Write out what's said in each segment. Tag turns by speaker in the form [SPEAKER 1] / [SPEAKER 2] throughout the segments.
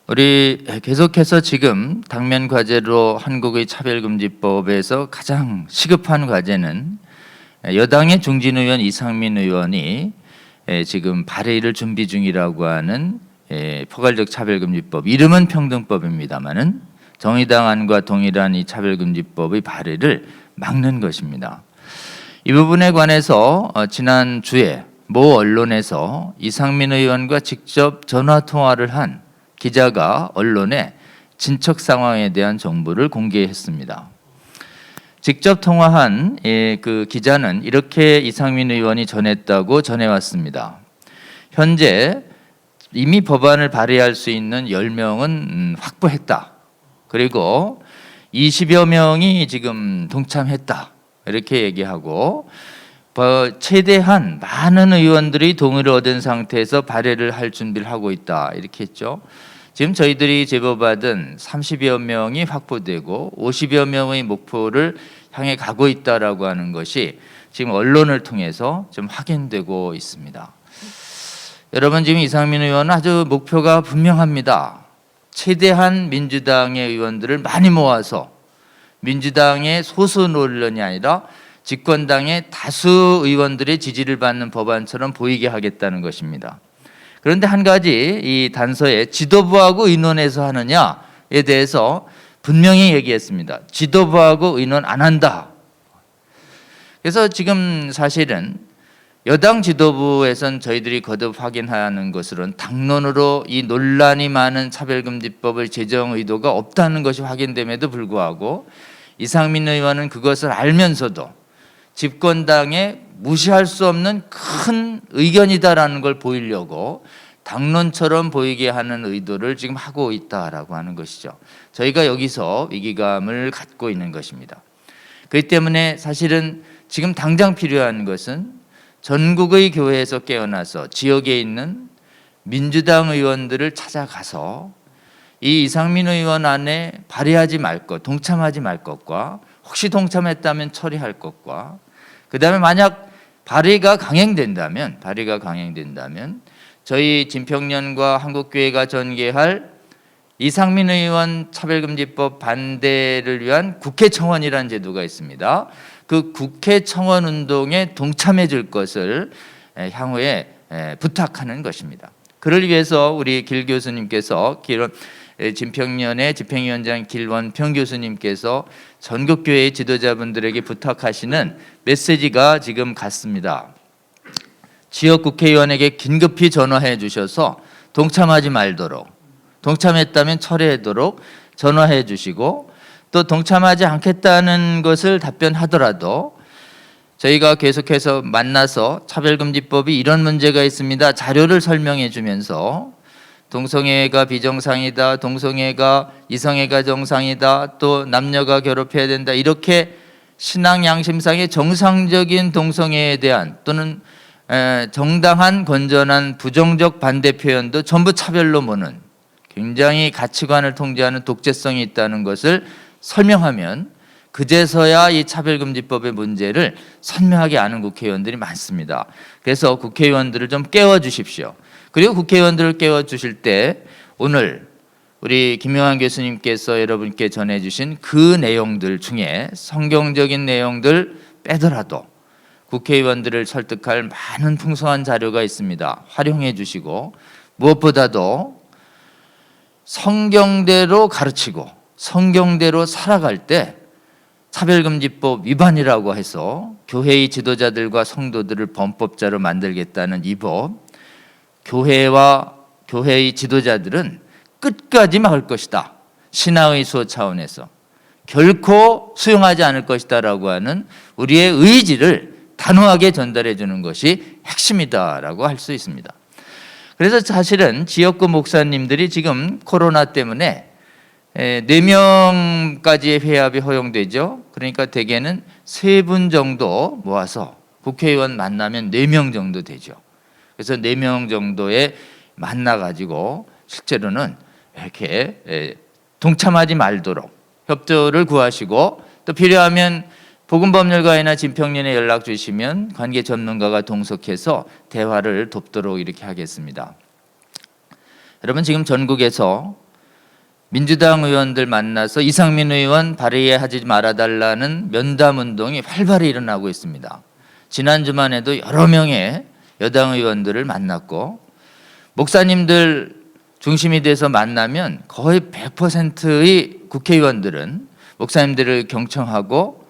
[SPEAKER 1] 우리 계속해서 지금 당면 과제로 한국의 차별금지법에서 가장 시급한 과제는 여당의 중진 의원 이상민 의원이 지금 발의를 준비 중이라고 하는 포괄적 차별금지법, 이름은 평등법입니다마는 정의당 안과 동일한 이 차별금지법의 발의를 막는 것입니다. 이 부분에 관해서 지난 주에 모 언론에서 이상민 의원과 직접 전화 통화를 한 기자가 언론에 진척 상황에 대한 정보를 공개했습니다. 직접 통화한 그 기자는 이렇게 이상민 의원이 전했다고 전해왔습니다. 현재 이미 법안을 발의할 수 있는 10명은 확보했다. 그리고 20여 명이 지금 동참했다. 이렇게 얘기하고 최대한 많은 의원들이 동의를 얻은 상태에서 발의를 할 준비를 하고 있다. 이렇게 했죠. 지금 저희들이 제보받은 30여 명이 확보되고 50여 명의 목표를 향해 가고 있다라고 하는 것이 지금 언론을 통해서 좀 확인되고 있습니다. 여러분, 지금 이상민 의원은 아주 목표가 분명합니다. 최대한 민주당의 의원들을 많이 모아서 민주당의 소수 논란이 아니라 집권당의 다수 의원들의 지지를 받는 법안처럼 보이게 하겠다는 것입니다. 그런데 한 가지 이 단서에 지도부하고 의논해서 하느냐에 대해서 분명히 얘기했습니다. 지도부하고 의논 안 한다. 그래서 지금 사실은 여당 지도부에선 저희들이 거듭 확인하는 것으로는 당론으로 이 논란이 많은 차별금지법을 제정 의도가 없다는 것이 확인됨에도 불구하고 이상민 의원은 그것을 알면서도 집권당에 무시할 수 없는 큰 의견이다라는 걸 보이려고 당론처럼 보이게 하는 의도를 지금 하고 있다라고 하는 것이죠. 저희가 여기서 위기감을 갖고 있는 것입니다. 그렇기 때문에 사실은 지금 당장 필요한 것은 전국의 교회에서 깨어나서 지역에 있는 민주당 의원들을 찾아가서 이 이상민 의원 안에 발의하지 말 것, 동참하지 말 것과 혹시 동참했다면 처리할 것과 그다음에 만약 발의가 강행된다면 저희 진평련과 한국교회가 전개할 이상민 의원 차별금지법 반대를 위한 국회청원이라는 제도가 있습니다. 그 국회청원 운동에 동참해 줄 것을 향후에 부탁하는 것입니다. 그를 위해서 우리 길 교수님께서 진평련의 집행위원장 길원평 교수님께서 전국교회 지도자분들에게 부탁하시는 메시지가 지금 갔습니다. 지역 국회의원에게 긴급히 전화해 주셔서 동참하지 말도록, 동참했다면 철회하도록 전화해 주시고, 또 동참하지 않겠다는 것을 답변하더라도 저희가 계속해서 만나서 차별금지법이 이런 문제가 있습니다. 자료를 설명해 주면서 동성애가 비정상이다, 동성애가 이성애가 정상이다, 또 남녀가 결혼해야 된다, 이렇게 신앙 양심상의 정상적인 동성애에 대한 또는 정당한 건전한 부정적 반대 표현도 전부 차별로 보는 굉장히 가치관을 통제하는 독재성이 있다는 것을 설명하면 그제서야 이 차별금지법의 문제를 선명하게 아는 국회의원들이 많습니다. 그래서 국회의원들을 좀 깨워주십시오. 그리고 국회의원들을 깨워주실 때 오늘 우리 김용환 교수님께서 여러분께 전해주신 그 내용들 중에 성경적인 내용들 빼더라도 국회의원들을 설득할 많은 풍성한 자료가 있습니다. 활용해 주시고, 무엇보다도 성경대로 가르치고 성경대로 살아갈 때 차별금지법 위반이라고 해서 교회의 지도자들과 성도들을 범법자로 만들겠다는 이 법, 교회와 교회의 지도자들은 끝까지 막을 것이다. 신앙의 수호 차원에서 결코 수용하지 않을 것이다라고 하는 우리의 의지를 단호하게 전달해 주는 것이 핵심이다라고 할 수 있습니다. 그래서 사실은 지역구 목사님들이 지금 코로나 때문에 4명까지의 회합이 허용되죠. 그러니까 대개는 3분 정도 모아서 국회의원 만나면 4명 정도 되죠. 그래서 4명 정도에 만나가지고 실제로는 이렇게 동참하지 말도록 협조를 구하시고, 또 필요하면 복음법률가이나 진평련에 연락 주시면 관계 전문가가 동석해서 대화를 돕도록 이렇게 하겠습니다. 여러분, 지금 전국에서 민주당 의원들 만나서 이상민 의원 발의하지 말아달라는 면담 운동이 활발히 일어나고 있습니다. 지난 주만 해도 여러 명의 여당 의원들을 만났고, 목사님들 중심이 돼서 만나면 거의 100%의 국회의원들은 목사님들을 경청하고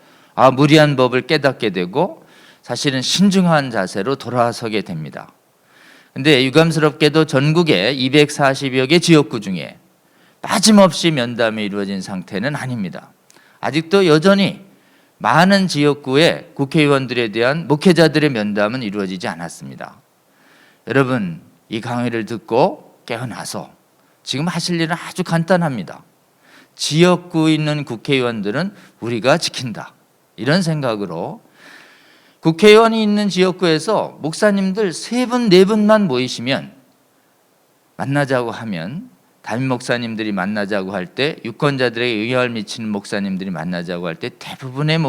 [SPEAKER 1] 무리한 법을 깨닫게 되고 사실은 신중한 자세로 돌아서게 됩니다. 근데 유감스럽게도 전국에 240여 개 지역구 중에 빠짐없이 면담이 이루어진 상태는 아닙니다. 아직도 여전히 많은 지역구에 국회의원들에 대한 목회자들의 면담은 이루어지지 않았습니다. 여러분, 이 강의를 듣고 깨어나서 지금 하실 일은 아주 간단합니다. 지역구에 있는 국회의원들은 우리가 지킨다, 이런 생각으로 국회의원이 있는 지역구에서 목사님들 3분, 4분만 모이시면, 만나자고 하면, 담임 목사님들이 만나자고 할 때, 유권자들에게 영향을 미치는 목사님들이 만나자고 할 때 대부분의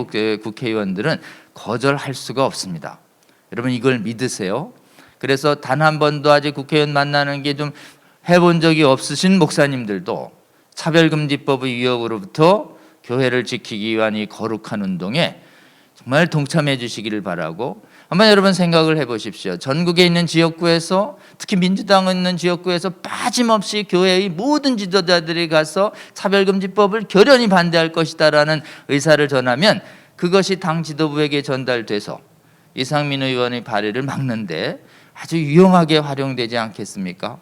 [SPEAKER 1] 국회의원들은 거절할 수가 없습니다. 여러분, 이걸 믿으세요. 그래서 단 한 번도 아직 국회의원 만나는 게 좀 해본 적이 없으신 목사님들도 차별금지법의 위협으로부터 교회를 지키기 위한 이 거룩한 운동에 정말 동참해 주시기를 바라고, 한번 여러분 생각을 해보십시오. 전국에 있는 지역구에서, 특히 민주당 있는 지역구에서 빠짐없이 교회의 모든 지도자들이 가서 차별금지법을 결연히 반대할 것이다라는 의사를 전하면 그것이 당 지도부에게 전달돼서 이상민 의원의 발의를 막는데 아주 유용하게 활용되지 않겠습니까?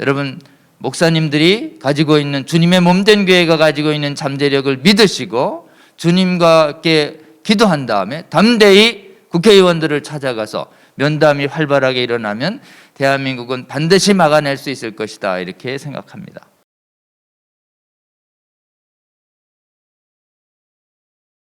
[SPEAKER 1] 여러분, 목사님들이 가지고 있는, 주님의 몸된 교회가 가지고 있는 잠재력을 믿으시고 주님과 함께 기도한 다음에 담대히 국회의원들을 찾아가서 면담이 활발하게 일어나면 대한민국은 반드시 막아낼 수 있을 것이다, 이렇게 생각합니다.